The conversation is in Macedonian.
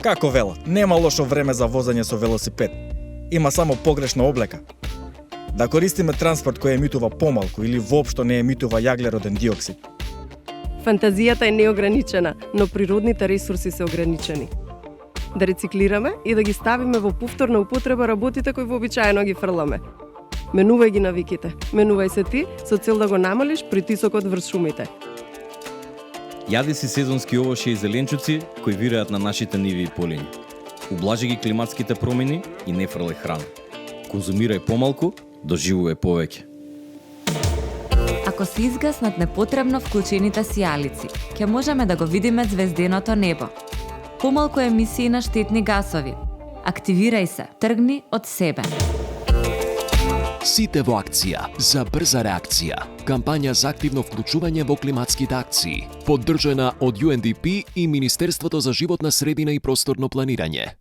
Како велат, нема лошо време за возење со велосипед. Има само погрешна облека. Да користиме транспорт кој емитува помалку или воопшто не емитува јаглероден диоксид. Фантазијата е неограничена, но природните ресурси се ограничени. Да рециклираме и да ги ставиме во повторна употреба работите кои вообичаено ги фрламе. Менувај ги навиките. Менувај се ти со цел да го намалиш притисокот врз шумите. Јади си сезонски овошје и зеленчуци кои вираат на нашите ниви и полиња. Ублажи ги климатските промени и не фрлај храна. Конзумирај помалку, доживувај повеќе. Ако се изгаснат непотребно вклучените сијалици, ќе можеме да го видиме звезденото небо. Помалку емисии на штетни гасови. Активирај се, тргни од себе. Сите во акција за брза реакција. Кампања за активно вклучување во климатските акции, поддржана од UNDP и Министерството за животна средина и просторно планирање.